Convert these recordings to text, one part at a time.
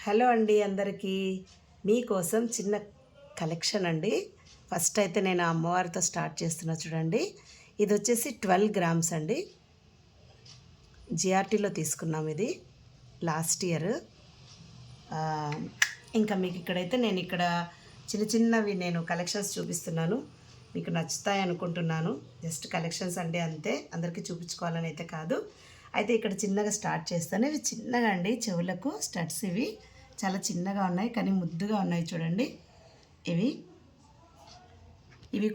Hello అండి అందరికీ. మీకోసం చిన్న కలెక్షన్ అండి. ఫస్ట్ అయితే నేను అమ్మవారితో స్టార్ట్ చేస్తున్నా చూడండి. ఇది వచ్చేసి 12 గ్రామ్స్ అండి. జిఆర్టీలో తీసుకున్నాం ఇది లాస్ట్ ఇయర్. ఇంకా మీకు ఇక్కడైతే నేను ఇక్కడ చిన్న చిన్నవి నేను కలెక్షన్స్ చూపిస్తున్నాను. మీకు నచ్చుతాయి అనుకుంటున్నాను. జస్ట్ కలెక్షన్స్ అంటే అంతే, అందరికీ చూపించుకోవాలని అయితే కాదు. అయితే ఇక్కడ చిన్నగా స్టార్ట్ చేస్తాను. ఇవి చిన్నగా అండి, చెవులకు స్టడ్స్. ఇవి చాలా చిన్నగా ఉన్నాయి కానీ ముద్దుగా ఉన్నాయి చూడండి. ఇవి ఇవి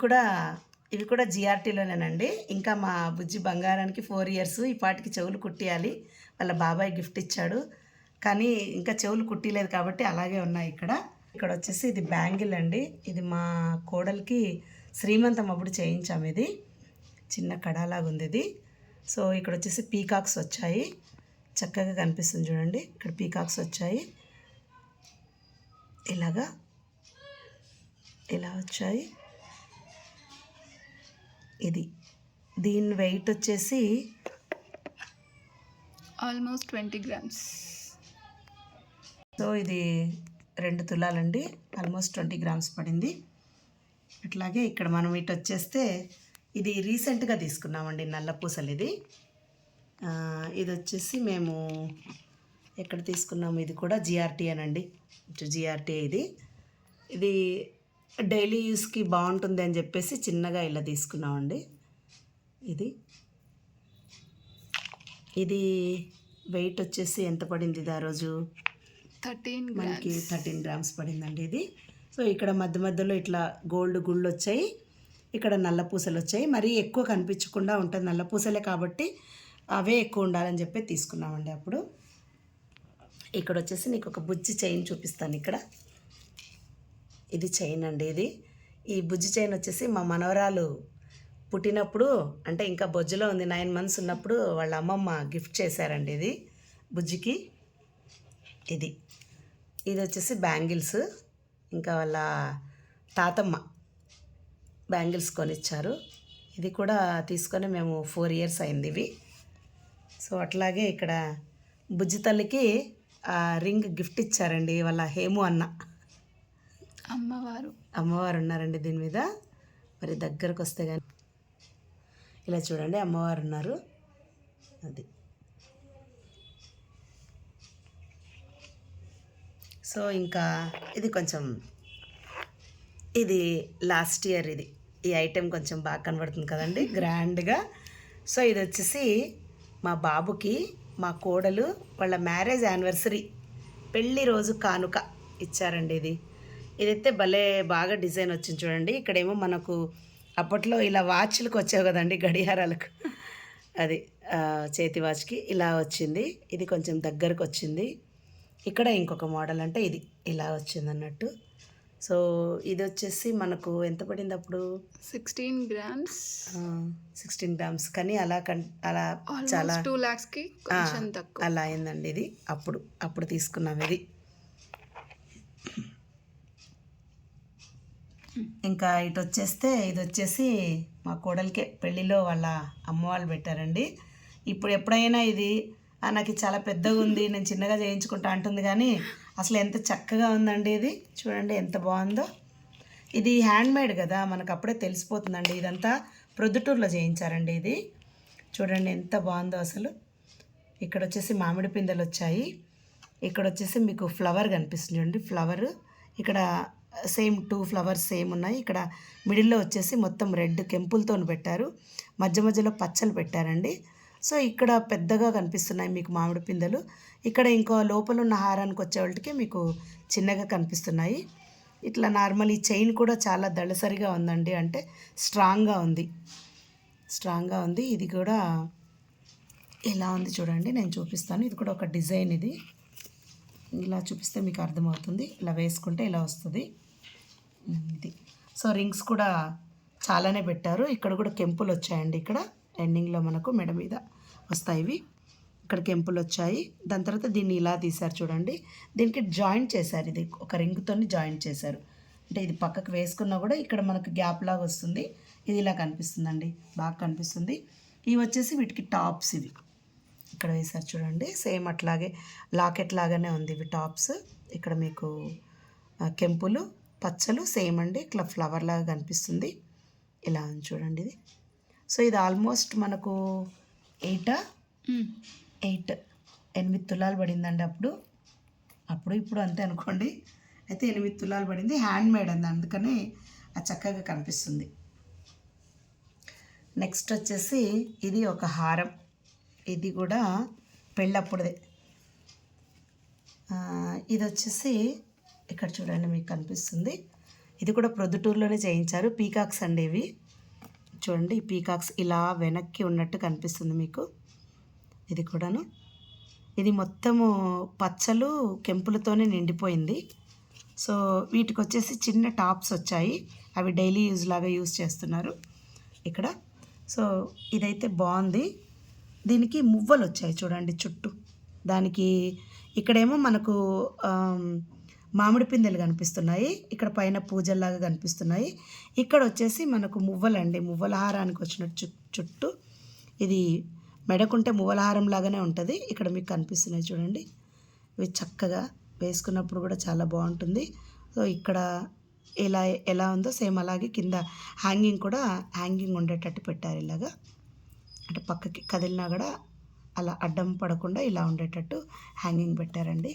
కూడా జిఆర్టీలోనేనండి. ఇంకా మా బుజ్జి బంగారానికి 4 ఇయర్స్. ఈ పాటికి చెవులు కుట్టియాలి. వాళ్ళ బాబాయ్ గిఫ్ట్ ఇచ్చాడు కానీ ఇంకా చెవులు కుట్టిలేదు కాబట్టి అలాగే ఉన్నాయి. ఇక్కడ వచ్చేసి ఇది బ్యాంగిల్ అండి. ఇది మా కోడలికి శ్రీమంతం అప్పుడు చేయించాము. ఇది చిన్న కడాలాగా ఉంది ఇది. సో ఇక్కడ వచ్చేసి పీకాక్స్ వచ్చాయి, చక్కగా కనిపిస్తుంది చూడండి. ఇక్కడ పీకాక్స్ వచ్చాయి, ఇలా వచ్చాయి. దీని వెయిట్ వచ్చేసి ఆల్మోస్ట్ 20 grams. సో ఇది 2 తులాలండి, ఆల్మోస్ట్ 20 గ్రామ్స్ పడింది. అట్లాగే ఇక్కడ మనం ఇటు వచ్చేస్తే ఇది రీసెంట్గా తీసుకున్నామండి, నల్ల పూసలు. ఇది వచ్చేసి మేము ఎక్కడ తీసుకున్నాము, ఇది కూడా జిఆర్టీ అనండి. జిఆర్టీ ఇది డైలీ యూస్కి బాగుంటుంది అని చెప్పేసి చిన్నగా ఇలా తీసుకున్నామండి. ఇది వెయిట్ వచ్చేసి ఎంత పడింది ఇది ఆ రోజు? 13 మనకి 13 గ్రామ్స్ పడిందండి ఇది. సో ఇక్కడ మధ్య మధ్యలో ఇట్లా గోల్డ్ గుళ్ళు వచ్చాయి, ఇక్కడ నల్ల పూసలు వచ్చాయి. మరీ ఎక్కువ కనిపించకుండా ఉంటుంది, నల్ల పూసలే కాబట్టి అవే ఎక్కువ ఉండాలని చెప్పి తీసుకున్నామండి అప్పుడు. ఇక్కడ వచ్చేసి నీకు ఒక బుజ్జి చైన్ చూపిస్తాను. ఇది చైన్ అండి. ఈ బుజ్జి చైన్ వచ్చేసి మా మనవరాలు పుట్టినప్పుడు, అంటే ఇంకా బొజ్జులో ఉంది, 9 months ఉన్నప్పుడు వాళ్ళ అమ్మమ్మ గిఫ్ట్ చేశారండి ఇది బుజ్జికి. ఇది వచ్చేసి బ్యాంగిల్స్, ఇంకా వాళ్ళ తాతమ్మ బ్యాంగిల్స్ కొనిచ్చారు. ఇది కూడా తీసుకొని మేము 4 years అయింది ఇవి. సో అట్లాగే ఇక్కడ బుజ్జి తల్లికి రింగ్ గిఫ్ట్ ఇచ్చారండి వాళ్ళ హేము అన్న. అమ్మవారు ఉన్నారండి దీని మీద. మరి దగ్గరకు వస్తే కానీ ఇలా చూడండి, అమ్మవారు ఉన్నారు. సో ఇంకా ఇది కొంచెం, ఇది లాస్ట్ ఇయర్. ఈ ఐటెం కొంచెం బాగా కనబడుతుంది కదండి, గ్రాండ్గా. సో ఇది వచ్చేసి మా బాబుకి మా కోడలు వాళ్ళ మ్యారేజ్ యానివర్సరీ పెళ్ళి రోజు కానుక ఇచ్చారండి. ఇదైతే భలే బాగా డిజైన్ వచ్చింది చూడండి. ఇక్కడేమో మనకు అప్పట్లో ఇలా వాచ్లకు వచ్చావు కదండి, గడియారాలకు, చేతి వాచ్కి ఇలా వచ్చింది. ఇది కొంచెం దగ్గరకు వచ్చింది. ఇక్కడ ఇంకొక మోడల్, అంటే ఇది ఇలా వచ్చింది అన్నట్టు. సో ఇది వచ్చేసి మనకు ఎంత పడింది అప్పుడు? 16 grams. 16 గ్రామ్స్, కానీ అలా చాలా 2 lakhsకి కొంచెం తక్కువ అలా అయిందండి. ఇది అప్పుడు తీసుకున్నాం ఇది. ఇంకా ఇటు వచ్చేస్తే ఇది వచ్చేసి మా కోడలికే పెళ్ళిలో వాళ్ళ అమ్మ వాళ్ళు పెట్టారండి. ఇప్పుడు ఎప్పుడైనా ఇది నాకు చాలా పెద్దగా ఉంది, నేను చిన్నగా చేయించుకుంటా అంటుంది, కానీ అసలు ఎంత చక్కగా ఉందండి. ఇది చూడండి ఎంత బాగుందో. ఇది హ్యాండ్మేడ్ కదా, మనకు అప్పుడే తెలిసిపోతుందండి. ఇదంతా ప్రొద్దుటూరులో చేయించారండి. ఇది చూడండి ఎంత బాగుందో అసలు. ఇక్కడ వచ్చేసి మామిడి పిందెలు వచ్చాయి. ఇక్కడ వచ్చేసి మీకు ఫ్లవర్ కనిపిస్తుంది చూడండి, ఫ్లవర్. ఇక్కడ సేమ్ 2 flowers సేమ్ ఉన్నాయి. ఇక్కడ మిడిల్లో వచ్చేసి మొత్తం రెడ్ కెంపులతో పెట్టారు, మధ్య మధ్యలో పచ్చలు పెట్టారండి. సో ఇక్కడ పెద్దగా కనిపిస్తున్నాయి మీకు మామిడి పిందెలు. ఇక్కడ ఇంకో లోపల ఉన్న హారానికి వచ్చేవాళ్ళకి మీకు చిన్నగా కనిపిస్తున్నాయి. ఇట్లా నార్మల్ ఈ చైన్ కూడా చాలా దళసరిగా ఉందండి, అంటే స్ట్రాంగ్గా ఉంది. ఇది కూడా ఎలా ఉంది చూడండి, నేను చూపిస్తాను. ఇది కూడా ఒక డిజైన్. ఇది ఇలా చూపిస్తే మీకు అర్థమవుతుంది. ఇలా వేసుకుంటే ఇలా వస్తుంది ఇది. సో రింగ్స్ కూడా చాలానే పెట్టారు. ఇక్కడ కూడా కెంపులు వచ్చాయండి. ఇక్కడ ఎండింగ్లో మనకు మెడ మీద వస్తాయి. ఇక్కడ కెంపులు వచ్చాయి. దాని తర్వాత దీన్ని ఇలా తీశారు చూడండి, దీనికి జాయింట్ చేశారు. ఇది ఒక రింగ్తో జాయింట్ చేశారు, అంటే ఇది పక్కకు వేసుకున్నా కూడా ఇక్కడ మనకు గ్యాప్ లాగా వస్తుంది. ఇది ఇలా కనిపిస్తుందండి, బాగా కనిపిస్తుంది. ఇవి వచ్చేసి వీటికి టాప్స్. ఇవి ఇక్కడ వేసారు చూడండి, సేమ్ అట్లాగే లాకెట్ లాగానే ఉంది. ఇవి టాప్స్. ఇక్కడ మీకు కెంపులు పచ్చలు సేమ్ అండి, ఇట్లా ఫ్లవర్ లాగా కనిపిస్తుంది. ఇలా ఉంది చూడండి ఇది. సో ఇది ఆల్మోస్ట్ మనకు 8 తులాలు పడిందండి అప్పుడు ఇప్పుడు అంతే అనుకోండి. అయితే 8 తులాలు పడింది. హ్యాండ్ మేడ్ అండి, అందుకని అది చక్కగా కనిపిస్తుంది. నెక్స్ట్ వచ్చేసి ఇది ఒక హారం. ఇది కూడా పెళ్ళప్పుడుదే. ఇది వచ్చేసి ఇక్కడ చూడండి మీకు కనిపిస్తుంది. ఇది కూడా ప్రొద్దుటూరులోనే చేయించారు. పీకాక్స్ అండి ఇవి. చూడండి ఈ పీకాక్స్ ఇలా వెనక్కి ఉన్నట్టు కనిపిస్తుంది మీకు. ఇది కూడాను, ఇది మొత్తము పచ్చలు కెంపులతోనే నిండిపోయింది. సో వీటికి వచ్చేసి చిన్న టాప్స్ వచ్చాయి, అవి డైలీ యూజ్ లాగా యూజ్ చేస్తున్నారు ఇక్కడ. సో ఇదైతే బాగుంది. దీనికి మువ్వలు వచ్చాయి చూడండి చుట్టూ. దానికి ఇక్కడేమో మనకు మామిడి పిందెలు కనిపిస్తున్నాయి, ఇక్కడ పైన పూజల్లాగా కనిపిస్తున్నాయి. ఇక్కడ వచ్చేసి మనకు మువ్వలండి, మువ్వల హారానికి వచ్చినట్టు చుట్టూ. ఇది మెడకుంటే మువ్వల హారం లాగానే ఉంటుంది. ఇక్కడ మీకు కనిపిస్తున్నాయి చూడండి. ఇవి చక్కగా వేసుకున్నప్పుడు కూడా చాలా బాగుంటుంది. సో ఇక్కడ ఎలా ఉందో సేమ్ అలాగే కింద హ్యాంగింగ్ ఉండేటట్టు పెట్టారు. ఇలాగా అంటే పక్కకి కదిలినా కూడా అలా అడ్డం పడకుండా ఇలా ఉండేటట్టు హ్యాంగింగ్ పెట్టారండి.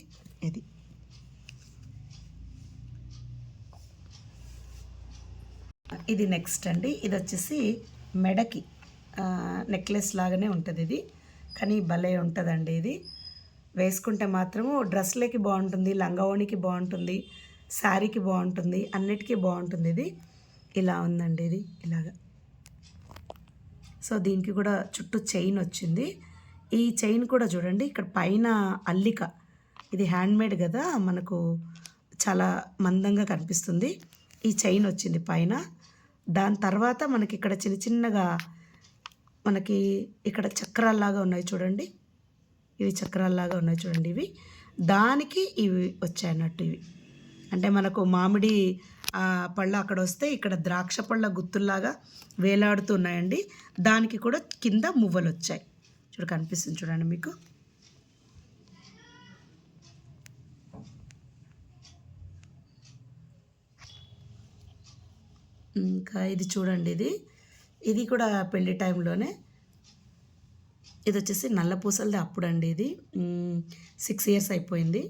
ఇది నెక్స్ట్ అండి. ఇది వచ్చేసి మెడకి నెక్లెస్ లాగానే ఉంటుంది ఇది, కానీ భలే ఉంటుందండి. ఇది వేసుకుంటే మాత్రము డ్రెస్లకి బాగుంటుంది, లంగావోణికి బాగుంటుంది, శారీకి బాగుంటుంది, అన్నిటికీ బాగుంటుంది. ఇది ఇలా ఉందండి, ఇది ఇలాగా. సో దీనికి కూడా చుట్టూ చైన్ వచ్చింది. ఈ చైన్ కూడా చూడండి ఇక్కడ పైన అల్లిక, ఇది హ్యాండ్మేడ్ కదా, మనకు చాలా మందంగా కనిపిస్తుంది. ఈ చైన్ వచ్చింది పైన. దాని తర్వాత మనకి ఇక్కడ చిన్నగా మనకి ఇక్కడ చక్రాల్లాగా ఉన్నాయి చూడండి. ఇవి చక్రాల్లాగా ఉన్నాయి చూడండి. ఇవి దానికి ఇవి వచ్చాయన్నట్టు. ఇవి అంటే మనకు మామిడి పళ్ళు అక్కడ వస్తే ఇక్కడ ద్రాక్ష పళ్ళ గుత్తుల్లాగా వేలాడుతున్నాయండి. దానికి కూడా కింద మువ్వలు వచ్చాయి కనిపిస్తుంది చూడండి మీకు. ఇంకా ఇది చూడండి, ఇది కూడా పెళ్లి టైంలోనే. ఇది వచ్చేసి నల్ల పూసలది అప్పుడండి. ఇది 6 years అయిపోయింది.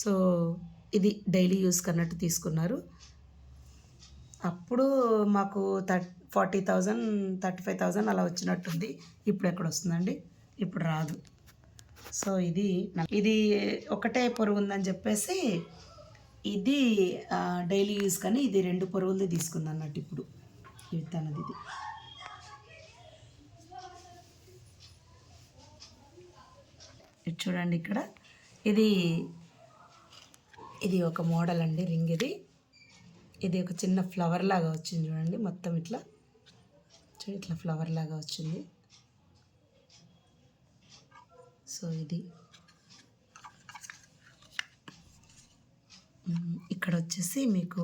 సో ఇది డైలీ యూస్ కన్నట్టు తీసుకున్నారు. అప్పుడు మాకు 40,000 35,000 అలా వచ్చినట్టుంది. ఇప్పుడు ఎక్కడ వస్తుందండి, ఇప్పుడు రాదు. సో ఇది ఒకటే పొరుగు ఉందని చెప్పేసి ఇది డైలీ యూస్ కానీ ఇది 2 పొరుగులది తీసుకుంది అన్నట్టు. ఇప్పుడు ఇది తనది. ఇది చూడండి ఇక్కడ. ఇది ఒక మోడల్ అండి రింగ్. ఇది ఒక చిన్న ఫ్లవర్ లాగా వచ్చింది చూడండి. మొత్తం ఇట్లా ఫ్లవర్ లాగా వచ్చింది. సో ఇక్కడ వచ్చేసి మీకు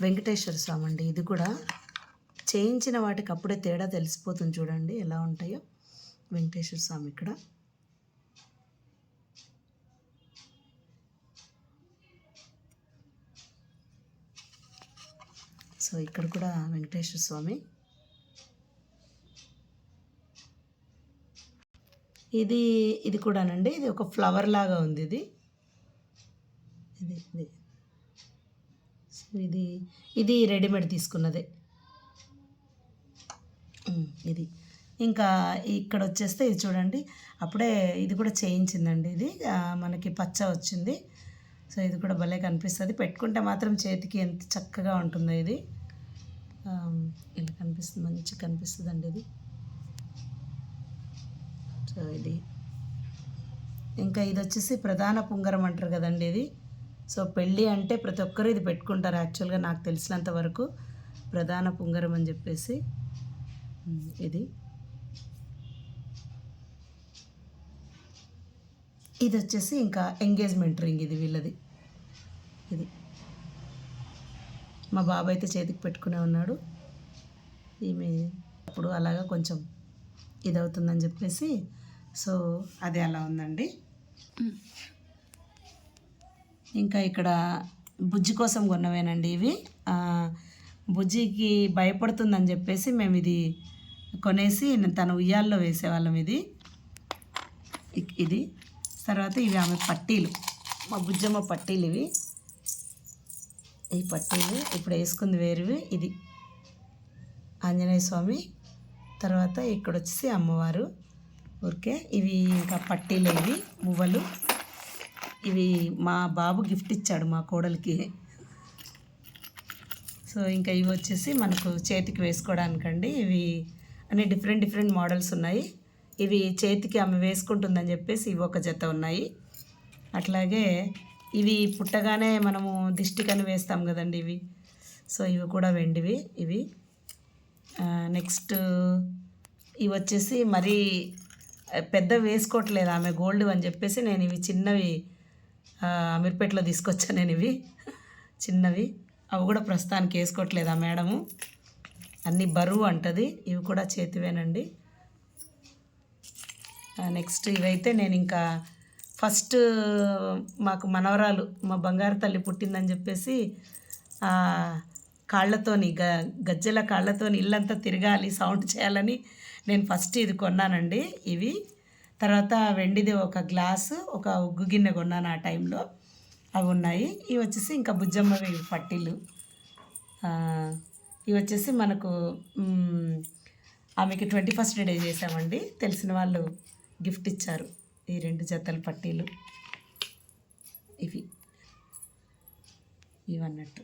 వెంకటేశ్వర స్వామి అండి. ఇది కూడా చేయించిన వాటికి అప్పుడే తేడా తెలిసిపోతుంది చూడండి ఎలా ఉంటాయో. వెంకటేశ్వర స్వామి ఇక్కడ. సో ఇక్కడ కూడా వెంకటేశ్వర స్వామి. ఇది కూడానండి, ఇది ఒక ఫ్లవర్ లాగా ఉంది. సో ఇది రెడీమేడ్ తీసుకున్నదే. ఇది ఇంకా ఇక్కడ వచ్చేస్తే ఇది చూడండి, అప్పుడే ఇది కూడా చేయించిందండి. ఇది మనకి పచ్చ వచ్చింది. సో ఇది కూడా భలే కనిపిస్తుంది. పెట్టుకుంటే మాత్రం చేతికి ఎంత చక్కగా ఉంటుందో. ఇది ఇలా కనిపిస్తుంది, మంచిగా కనిపిస్తుంది అండి ఇది. సో ఇంకా ఇది వచ్చేసి ప్రధాన పుంగరం అంటారు కదండి ఇది. సో పెళ్ళి అంటే ప్రతి ఒక్కరు ఇది పెట్టుకుంటారు యాక్చువల్గా, నాకు తెలిసినంత వరకు ప్రధాన పుంగరం అని చెప్పేసి. ఇది వచ్చేసి ఇంకా ఎంగేజ్మెంట్ రింగ్. ఇది వీళ్ళది. ఇది మా బాబు అయితే చేతికి పెట్టుకునే ఉన్నాడు. ఈమె అప్పుడు అలాగా కొంచెం ఇది అవుతుందని చెప్పేసి, సో అది అలా ఉందండి. ఇంకా ఇక్కడ బుజ్జి కోసం కొన్నవేనండి ఇవి. బుజ్జికి భయపడుతుందని చెప్పేసి మేము ఇది కొనేసి తన ఉయ్యాల్లో వేసేవాళ్ళం. ఇది తర్వాత ఇవి ఆమె పట్టీలు, మా బుజ్జమ్మ పట్టీలు ఇవి. ఈ పట్టీలు ఇప్పుడు వేసుకుంది వేరువి. ఇది ఆంజనేయ స్వామి, తర్వాత ఇక్కడ వచ్చేసి అమ్మవారు. ఊరికే ఇవి ఇంకా పట్టీలు, ఇవి మువ్వలు. ఇవి మా బాబు గిఫ్ట్ ఇచ్చాడు మా కోడలికి. సో ఇంకా ఇవి వచ్చేసి మనకు చేతికి వేసుకోవడానికండి. ఇవి అన్ని డిఫరెంట్ మోడల్స్ ఉన్నాయి. ఇవి చేతికి ఆమె వేసుకుంటుందని చెప్పేసి ఇవి ఒక జత ఉన్నాయి. అట్లాగే ఇవి పుట్టగానే మనము దిష్టికని వేస్తాం కదండి ఇవి. సో ఇవి కూడా వెండివి ఇవి. నెక్స్ట్ ఇవి వచ్చేసి మరీ పెద్ద వేసుకోవట్లేదు ఆమె, గోల్డ్ అని చెప్పేసి నేను ఇవి చిన్నవి అమీర్పేటలో తీసుకొచ్చాను. నేను ఇవి చిన్నవి, అవి కూడా ప్రస్తుతానికి వేసుకోవట్లేదు ఆ మేడము, అన్నీ బరువు అంటది. ఇవి కూడా చేతివేనండి. నెక్స్ట్ ఇవైతే నేను ఇంకా ఫస్ట్ మాకు మనవరాలు మా బంగారు తల్లి పుట్టిందని చెప్పేసి కాళ్ళతోని గజ్జెల కాళ్ళతోని ఇల్లంతా తిరగాలి, సౌండ్ చేయాలని నేను ఫస్ట్ ఇది కొన్నానండి ఇవి. తర్వాత వెండిది ఒక గ్లాసు, ఒక ఉగ్గు గిన్నె కొన్నాను ఆ టైంలో, అవి ఉన్నాయి. ఇవి వచ్చేసి ఇంకా బుజ్జమ్మవి పట్టీలు. ఇవి వచ్చేసి మనకు ఆమెకి 21st డే చేసామండి, తెలిసిన వాళ్ళు గిఫ్ట్ ఇచ్చారు ఈ 2 జతల పట్టీలు ఇవన్నట్టు.